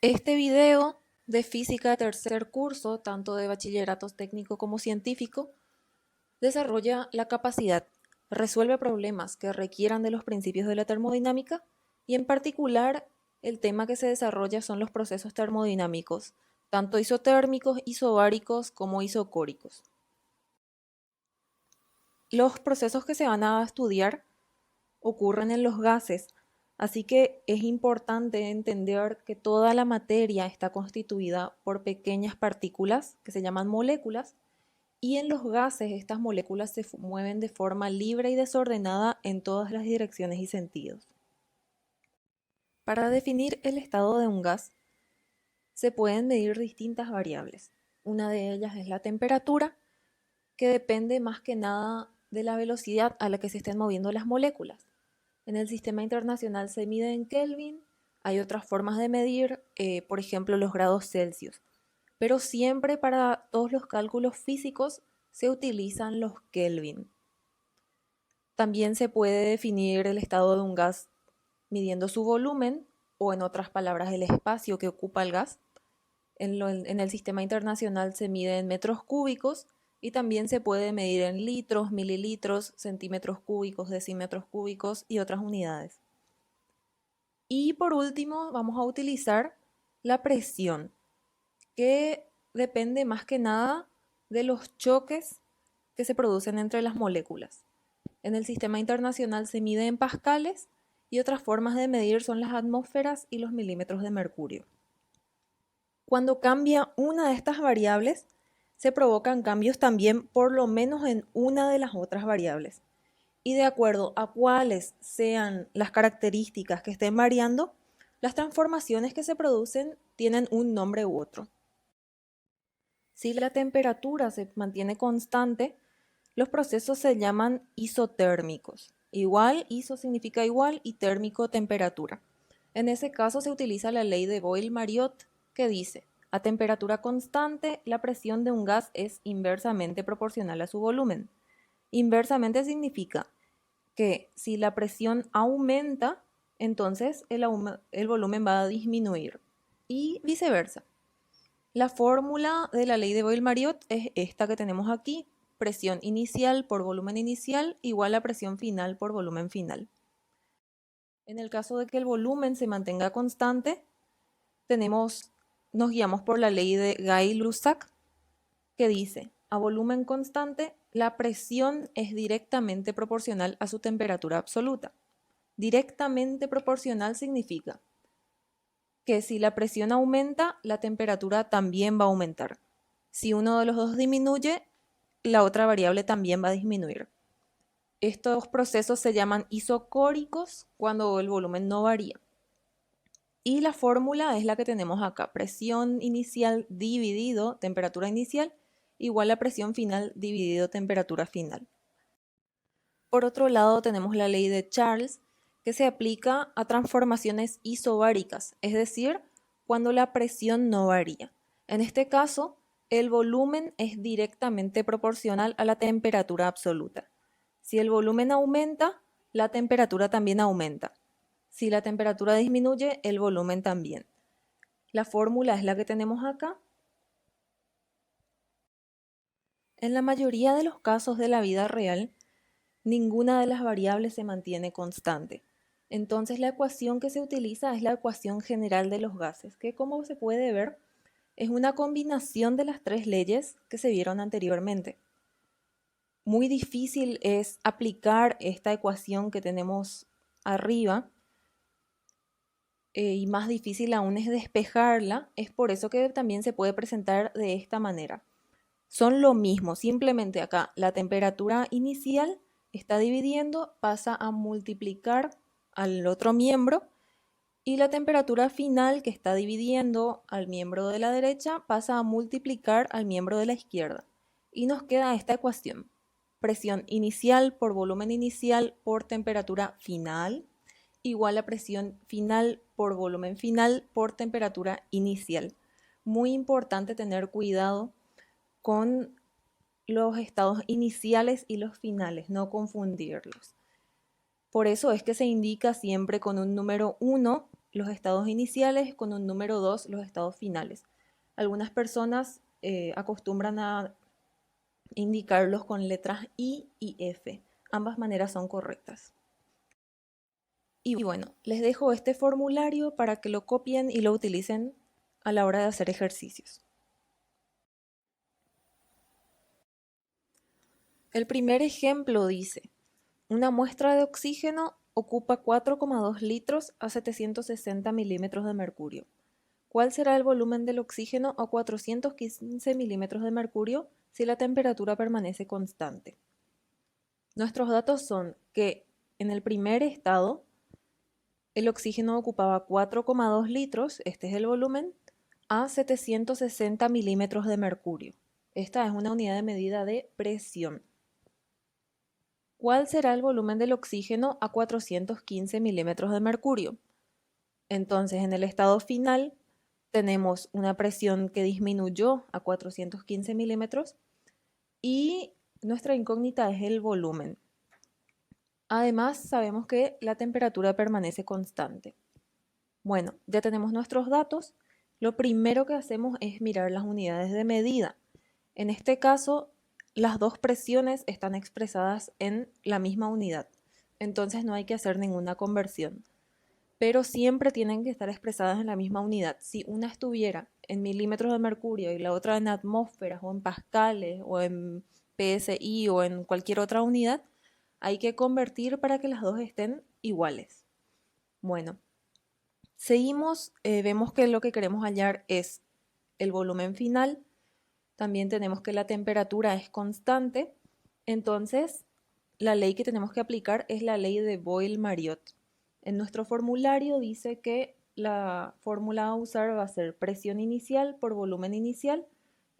Este video de física de tercer curso, tanto de bachillerato técnico como científico, desarrolla la capacidad, resuelve problemas que requieran de los principios de la termodinámica y en particular el tema que se desarrolla son los procesos termodinámicos, tanto isotérmicos, isobáricos como isocóricos. Los procesos que se van a estudiar ocurren en los gases, así que es importante entender que toda la materia está constituida por pequeñas partículas que se llaman moléculas, y en los gases estas moléculas se mueven de forma libre y desordenada en todas las direcciones y sentidos. Para definir el estado de un gas, se pueden medir distintas variables. Una de ellas es la temperatura, que depende más que nada de la velocidad a la que se estén moviendo las moléculas. En el sistema internacional se mide en Kelvin, hay otras formas de medir, por ejemplo los grados Celsius, pero siempre para todos los cálculos físicos se utilizan los Kelvin. También se puede definir el estado de un gas midiendo su volumen o en otras palabras el espacio que ocupa el gas. En el sistema internacional se mide en metros cúbicos y también se puede medir en litros, mililitros, centímetros cúbicos, decímetros cúbicos y otras unidades. Y por último vamos a utilizar la presión, que depende más que nada de los choques que se producen entre las moléculas. En el sistema internacional se mide en pascales y otras formas de medir son las atmósferas y los milímetros de mercurio. Cuando cambia una de estas variables, se provocan cambios también por lo menos en una de las otras variables. Y de acuerdo a cuáles sean las características que estén variando, las transformaciones que se producen tienen un nombre u otro. Si la temperatura se mantiene constante, los procesos se llaman isotérmicos. Igual, iso significa igual y térmico temperatura. En ese caso se utiliza la ley de Boyle-Mariotte que dice, a temperatura constante la presión de un gas es inversamente proporcional a su volumen. Inversamente significa que si la presión aumenta, entonces el volumen va a disminuir y viceversa. La fórmula de la ley de Boyle-Mariotte es esta que tenemos aquí, presión inicial por volumen inicial igual a presión final por volumen final. En el caso de que el volumen se mantenga constante, nos guiamos por la ley de Gay-Lussac, que dice, a volumen constante, la presión es directamente proporcional a su temperatura absoluta. Directamente proporcional significa que si la presión aumenta, la temperatura también va a aumentar. Si uno de los dos disminuye, la otra variable también va a disminuir. Estos procesos se llaman isocóricos cuando el volumen no varía. Y la fórmula es la que tenemos acá, presión inicial dividido temperatura inicial igual a presión final dividido temperatura final. Por otro lado tenemos la ley de Charles, que se aplica a transformaciones isobáricas, es decir, cuando la presión no varía. En este caso, el volumen es directamente proporcional a la temperatura absoluta. Si el volumen aumenta, la temperatura también aumenta. Si la temperatura disminuye, el volumen también. La fórmula es la que tenemos acá. En la mayoría de los casos de la vida real, ninguna de las variables se mantiene constante. Entonces la ecuación que se utiliza es la ecuación general de los gases, que como se puede ver es una combinación de las tres leyes que se vieron anteriormente. Muy difícil es aplicar esta ecuación que tenemos arriba y más difícil aún es despejarla. Es por eso que también se puede presentar de esta manera. Son lo mismo, simplemente acá la temperatura inicial está dividiendo, pasa a multiplicar al otro miembro y la temperatura final que está dividiendo al miembro de la derecha pasa a multiplicar al miembro de la izquierda. Y nos queda esta ecuación. Presión inicial por volumen inicial por temperatura final igual a presión final por volumen final por temperatura inicial. Muy importante tener cuidado con los estados iniciales y los finales, no confundirlos. Por eso es que se indica siempre con un número 1 los estados iniciales, con un número 2 los estados finales. Algunas personas acostumbran a indicarlos con letras I y F. Ambas maneras son correctas. Y bueno, les dejo este formulario para que lo copien y lo utilicen a la hora de hacer ejercicios. El primer ejemplo dice, una muestra de oxígeno ocupa 4,2 litros a 760 milímetros de mercurio. ¿Cuál será el volumen del oxígeno a 415 milímetros de mercurio si la temperatura permanece constante? Nuestros datos son que en el primer estado el oxígeno ocupaba 4,2 litros, este es el volumen, a 760 milímetros de mercurio. Esta es una unidad de medida de presión. ¿Cuál será el volumen del oxígeno a 415 milímetros de mercurio? Entonces, en el estado final tenemos una presión que disminuyó a 415 milímetros y nuestra incógnita es el volumen. Además, sabemos que la temperatura permanece constante. Bueno, ya tenemos nuestros datos. Lo primero que hacemos es mirar las unidades de medida. En este caso, las dos presiones están expresadas en la misma unidad. Entonces no hay que hacer ninguna conversión. Pero siempre tienen que estar expresadas en la misma unidad. Si una estuviera en milímetros de mercurio y la otra en atmósferas o en pascales o en PSI o en cualquier otra unidad, hay que convertir para que las dos estén iguales. Bueno, seguimos, vemos que lo que queremos hallar es el volumen final. También tenemos que la temperatura es constante. Entonces, la ley que tenemos que aplicar es la ley de Boyle-Mariotte. En nuestro formulario dice que la fórmula a usar va a ser presión inicial por volumen inicial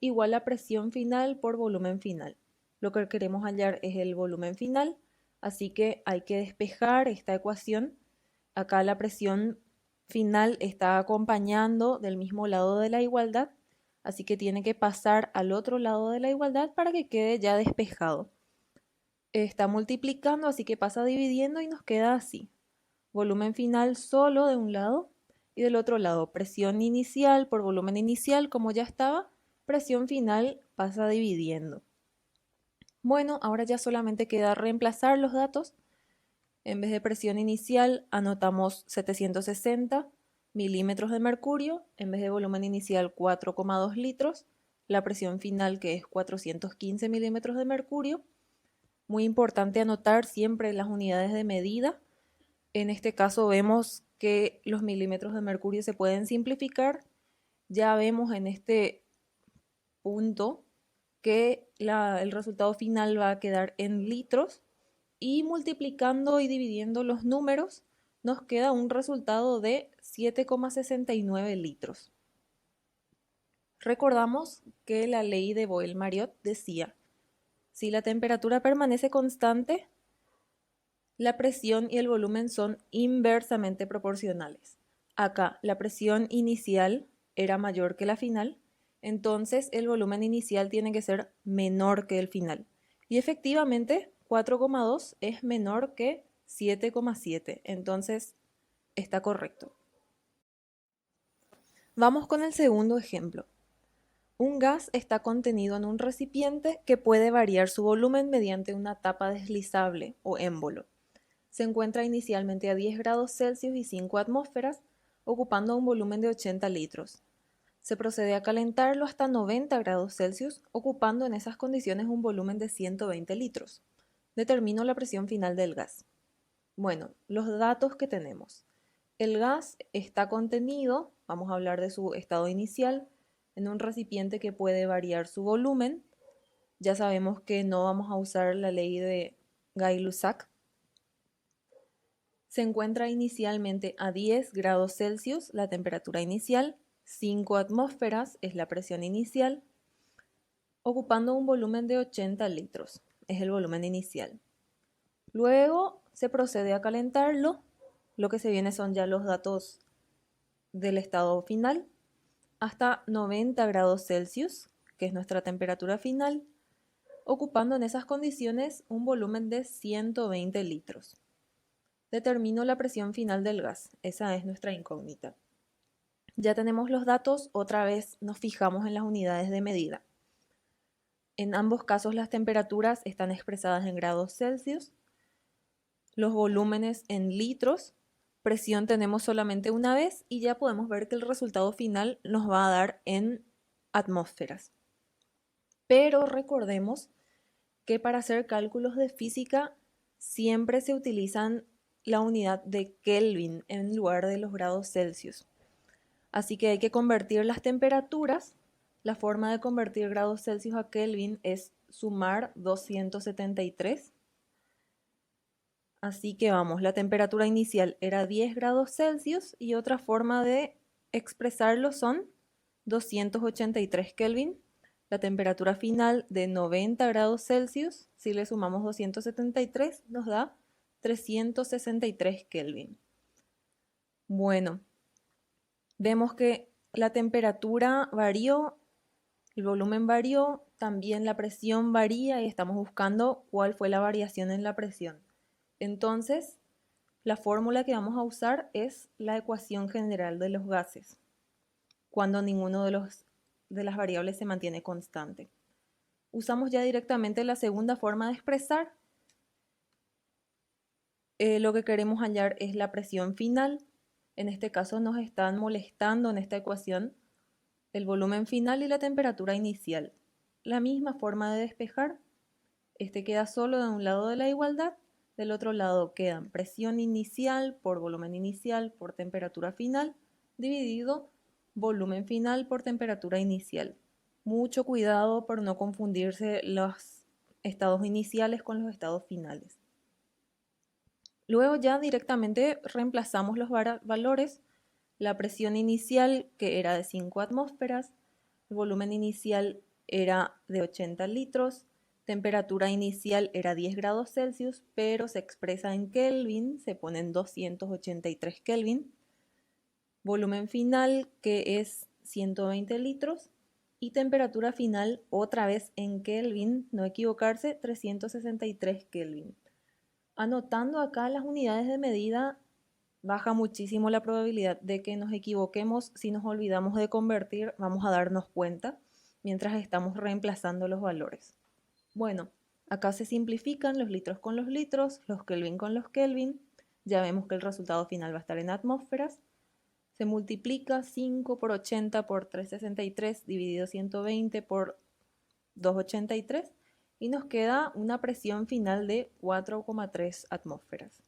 igual a presión final por volumen final. Lo que queremos hallar es el volumen final, así que hay que despejar esta ecuación. Acá la presión final está acompañando del mismo lado de la igualdad, así que tiene que pasar al otro lado de la igualdad para que quede ya despejado. Está multiplicando, así que pasa dividiendo y nos queda así. Volumen final solo de un lado y del otro lado presión inicial por volumen inicial como ya estaba, presión final pasa dividiendo. Bueno, ahora ya solamente queda reemplazar los datos. En vez de presión inicial anotamos 760 milímetros de mercurio, en vez de volumen inicial 4,2 litros, la presión final que es 415 milímetros de mercurio. Muy importante anotar siempre las unidades de medida. En este caso vemos que los milímetros de mercurio se pueden simplificar. Ya vemos en este punto que el resultado final va a quedar en litros y multiplicando y dividiendo los números nos queda un resultado de 7,69 litros. Recordamos que la ley de Boyle-Mariotte decía, si la temperatura permanece constante, la presión y el volumen son inversamente proporcionales. Acá la presión inicial era mayor que la final, entonces el volumen inicial tiene que ser menor que el final. Y efectivamente 4,2 es menor que 7,7, entonces está correcto. Vamos con el segundo ejemplo. Un gas está contenido en un recipiente que puede variar su volumen mediante una tapa deslizable o émbolo. Se encuentra inicialmente a 10 grados Celsius y 5 atmósferas, ocupando un volumen de 80 litros. Se procede a calentarlo hasta 90 grados Celsius, ocupando en esas condiciones un volumen de 120 litros. Determino la presión final del gas. Bueno, los datos que tenemos. El gas está contenido, vamos a hablar de su estado inicial, en un recipiente que puede variar su volumen. Ya sabemos que no vamos a usar la ley de Gay-Lussac. Se encuentra inicialmente a 10 grados Celsius la temperatura inicial, 5 atmósferas es la presión inicial, ocupando un volumen de 80 litros, es el volumen inicial. Luego se procede a calentarlo, lo que se viene son ya los datos del estado final, hasta 90 grados Celsius, que es nuestra temperatura final, ocupando en esas condiciones un volumen de 120 litros. Determino la presión final del gas. Esa es nuestra incógnita. Ya tenemos los datos, otra vez nos fijamos en las unidades de medida. En ambos casos las temperaturas están expresadas en grados Celsius, los volúmenes en litros, presión tenemos solamente una vez y ya podemos ver que el resultado final nos va a dar en atmósferas. Pero recordemos que para hacer cálculos de física siempre se utilizan la unidad de Kelvin en lugar de los grados Celsius. Así que hay que convertir las temperaturas. La forma de convertir grados Celsius a Kelvin es sumar 273. Así que vamos, la temperatura inicial era 10 grados Celsius y otra forma de expresarlo son 283 Kelvin. La temperatura final de 90 grados Celsius, si le sumamos 273, nos da 363 Kelvin. Bueno, vemos que la temperatura varió, el volumen varió, también la presión varía y estamos buscando cuál fue la variación en la presión. Entonces, la fórmula que vamos a usar es la ecuación general de los gases, cuando ninguno de las variables se mantiene constante. Usamos ya directamente la segunda forma de expresar. Lo que queremos hallar es la presión final. En este caso nos están molestando en esta ecuación el volumen final y la temperatura inicial. La misma forma de despejar. Este queda solo de un lado de la igualdad, del otro lado quedan presión inicial por volumen inicial por temperatura final, dividido volumen final por temperatura inicial. Mucho cuidado por no confundirse los estados iniciales con los estados finales. Luego ya directamente reemplazamos los valores. La presión inicial, que era de 5 atmósferas, el volumen inicial era de 80 litros, temperatura inicial era 10 grados Celsius, pero se expresa en Kelvin, se ponen 283 Kelvin, volumen final que es 120 litros y temperatura final otra vez en Kelvin, no equivocarse, 363 Kelvin. Anotando acá las unidades de medida, baja muchísimo la probabilidad de que nos equivoquemos. Si nos olvidamos de convertir, vamos a darnos cuenta mientras estamos reemplazando los valores. Bueno, acá se simplifican los litros con los litros, los Kelvin con los Kelvin. Ya vemos que el resultado final va a estar en atmósferas. Se multiplica 5 por 80 por 363 dividido 120 por 283 y nos queda una presión final de 4,3 atmósferas.